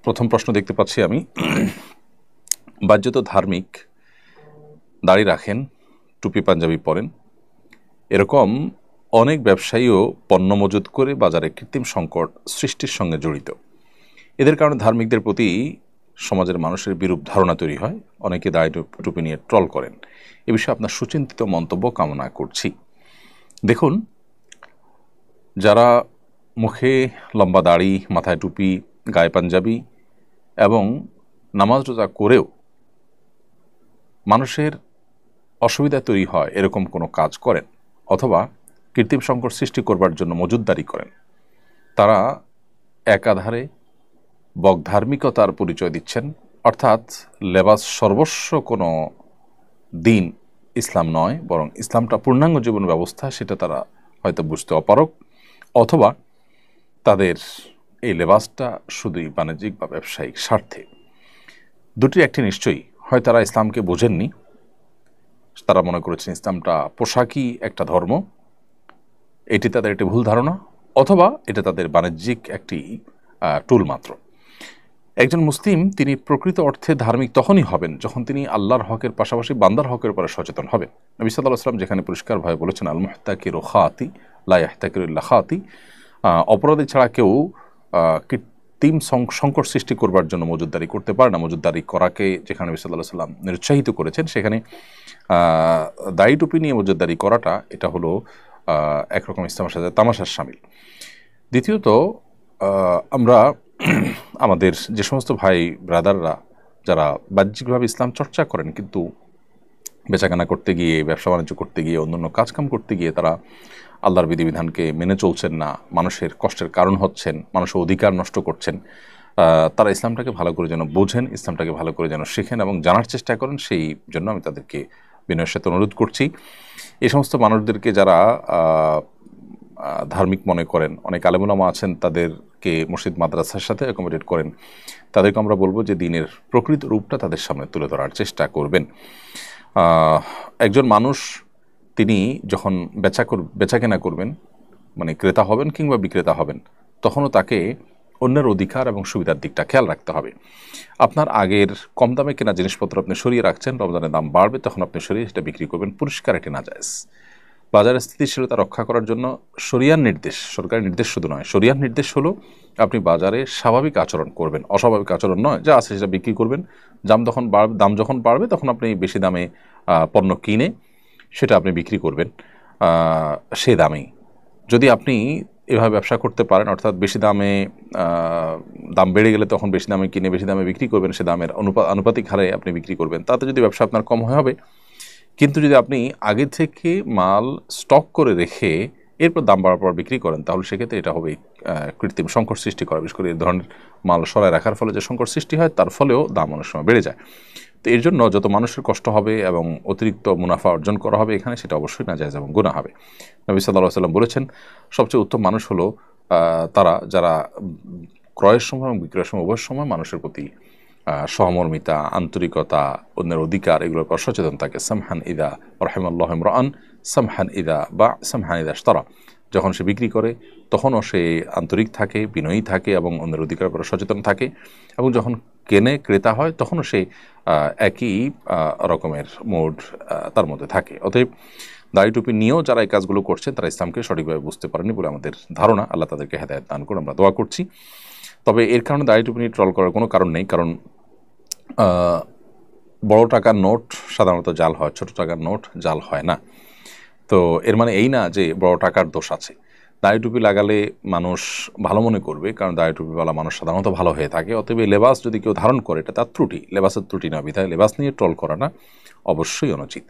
প্রথম প্রশ্ন দেখতে পাচ্ছি আমি, বাহ্যত ধার্মিক, দাড়ি রাখেন, টুপি পাঞ্জাবি পরেন, এরকম অনেক ব্যবসায়ীও পণ্য মজুত করে বাজারে কৃত্রিম সংকট সৃষ্টির সঙ্গে জড়িত। এদের কারণে ধার্মিকদের প্রতি সমাজের মানুষের বিরূপ ধারণা তৈরি হয়। অনেকে দাড়ি টুপি নিয়ে ট্রল করেন। এ বিষয়ে আপনার সুচিন্তিত মন্তব্য কামনা করছি। দেখুন, যারা মুখে লম্বা দাড়ি, মাথায় টুপি, গায়ে পাঞ্জাবি এবং নামাজ রোজা করেও মানুষের অসুবিধা তৈরি হয় এরকম কোনো কাজ করেন অথবা কৃত্রিম সংকট সৃষ্টি করবার জন্য মজুতদারি করেন, তারা একাধারে বগধার্মিকতার পরিচয় দিচ্ছেন। অর্থাৎ লেবাস সর্বস্ব কোনো দিন ইসলাম নয়, বরং ইসলামটা পূর্ণাঙ্গ জীবন ব্যবস্থা, সেটা তারা হয়তো বুঝতে অপারগ, অথবা তাদের এই লেবাসটা শুধুই বাণিজ্যিক বা ব্যবসায়িক স্বার্থে। দুটির একটি নিশ্চয়ই, হয় তারা ইসলামকে বোঝেননি, তারা মনে করেছেন ইসলামটা পোশাকই একটা ধর্ম, এটি তাদের একটি ভুল ধারণা, অথবা এটা তাদের বাণিজ্যিক একটি টুল মাত্র। একজন মুসলিম তিনি প্রকৃত অর্থে ধার্মিক তখনই হবেন যখন তিনি আল্লাহর হকের পাশাপাশি বান্দার হকের উপরে সচেতন হবেন। নবী সাল্লাল্লাহু আলাইহি ওয়াসাল্লাম যেখানে পরিষ্কারভাবে বলেছেন, আল মুহতাকিরু খাতি লা ইয়াহতাকিরু ইল্লা খাতি, অপরাধী ছাড়া কেউ কৃত্রিম সংকট সৃষ্টি করবার জন্য মজুতদারি করতে পারে না। মজুতদারি করাকে যেখানে নবী সাল্লাল্লাহু আলাইহি ওয়াসাল্লাম নিরুৎসাহিত করেছেন, সেখানে দাড়ি টুপি নিয়ে মজুতদারি করাটা এটা হলো একরকম ইসলামের সাথে তামাশার শামিল। দ্বিতীয়ত, আমরা আমাদের যে সমস্ত ভাই ব্রাদাররা যারা বাহ্যিকভাবে ইসলাম চর্চা করেন কিন্তু বেচাকেনা করতে গিয়ে, ব্যবসা বাণিজ্য করতে গিয়ে, অন্যান্য কাজকাম করতে গিয়ে তারা আল্লাহর বিধিবিধানকে মেনে চলছেন না, মানুষের কষ্টের কারণ হচ্ছেন, মানুষের অধিকার নষ্ট করছেন, তারা ইসলামটাকে ভালো করে যেন বোঝেন, ইসলামটাকে ভালো করে যেন শেখেন এবং জানার চেষ্টা করেন, সেই জন্য আমি তাদেরকে বিনয়ের সাথে অনুরোধ করছি। এই সমস্ত মানুষদেরকে যারা ধার্মিক মনে করেন, অনেক আলেমুলামা আছেন তাদেরকে মসজিদ মাদ্রাসার সাথে অ্যাকোমোডেট করেন, তাদেরকে আমরা বলবো যে দিনের প্রকৃত রূপটা তাদের সামনে তুলে ধরার চেষ্টা করবেন। একজন মানুষ তিনি যখন বেচাকেনা করবেন, মানে ক্রেতা হবেন কিংবা বিক্রেতা হবেন, তখনও তাকে অন্যের অধিকার এবং সুবিধার দিকটা খেয়াল রাখতে হবে। আপনার আগের কম দামে কেনা জিনিসপত্র আপনি সরিয়ে রাখছেন, রমজানের দাম বাড়বে তখন আপনি সরিয়ে সেটা বিক্রি করবেন, পরিষ্কার এটি নাজায়েজ। বাজারের স্থিতিশীলতা রক্ষা করার জন্য শরিয়ার নির্দেশ, সরকারি নির্দেশ শুধু নয়, শরিয়ার নির্দেশ হলো আপনি বাজারে স্বাভাবিক আচরণ করবেন, অস্বাভাবিক আচরণ নয়, যা আছে সেটা বিক্রি করবেন। দাম যখন বাড়বে তখন আপনি বেশি দামে পণ্য কিনে সেটা আপনি বিক্রি করবেন সে দামেই। যদি আপনি এভাবে ব্যবসা করতে পারেন, অর্থাৎ বেশি দামে দাম বেড়ে গেলে তখন বেশি দামে কিনে বেশি দামে বিক্রি করবেন, সে দামের আনুপাতিক হারে আপনি বিক্রি করবেন, তাতে যদি ব্যবসা আপনার কম হবে। কিন্তু যদি আপনি আগে থেকে মাল স্টক করে রেখে এরপর দাম বাড়ার পর বিক্রি করেন, তাহলে সেক্ষেত্রে এটা হবে কৃত্রিম সংকট সৃষ্টি করা। বিশেষ করে এই ধরনের মাল সরায় রাখার ফলে যে সংকট সৃষ্টি হয়, তার ফলেও দাম অনেক সময় বেড়ে যায়। তো এর জন্য যত মানুষের কষ্ট হবে এবং অতিরিক্ত মুনাফা অর্জন করা হবে এখানে, সেটা অবশ্যই নাজায়েজ এবং গুনাহ হবে। নবী সাল্লাল্লাহু আলাইহি ওয়াসাল্লাম বলেছেন, সবচেয়ে উত্তম মানুষ হলো তারা যারা ক্রয়ের সময় এবং বিক্রয়ের সময় উভয় সময় মানুষের প্রতি সহমর্মিতা, আন্তরিকতা, অন্যের অধিকার এগুলোর পর সচেতন থাকে। সামহান ইদা রাহিমাল্লাহু ইমরাআন সামহান ইদা বা সামহান ইদা ইশতারা, যখন সে বিক্রি করে তখনও সে আন্তরিক থাকে, বিনয়ী থাকে এবং অন্যের অধিকারের পর সচেতন থাকে, এবং যখন কেনে ক্রেতা হয় তখনও সে একই রকমের মোড তার মধ্যে থাকে। অতএব দাড়ি টুপি নিয়েও যারা এই কাজগুলো করছেন তারা ইসলামকে সঠিকভাবে বুঝতে পারেনি বলে আমাদের ধারণা। আল্লাহ তাদেরকে হেদায়েত দান করুন, আমরা দোয়া করছি। তবে এর কারণে দাড়ি টুপি নিয়ে ট্রল করার কোনো কারণ নেই, কারণ বড় টাকার নোট সাধারণত জাল হয়, ছোট টাকার নোট জাল হয় না। তো এর মানে এই না যে বড় টাকার দোষ আছে। দাড়ি টুপি লাগালে মানুষ ভালো মনে করবে, কারণ দাড়ি টুপিওয়ালা মানুষ সাধারণত ভালো হয়ে থাকে। অতএব লেবাস যদি কেউ ধারণ করে এটা তার ত্রুটি, লেবাসের ত্রুটি না, বিধায় লেবাস নিয়ে ট্রল করা না অবশ্যই অনুচিত।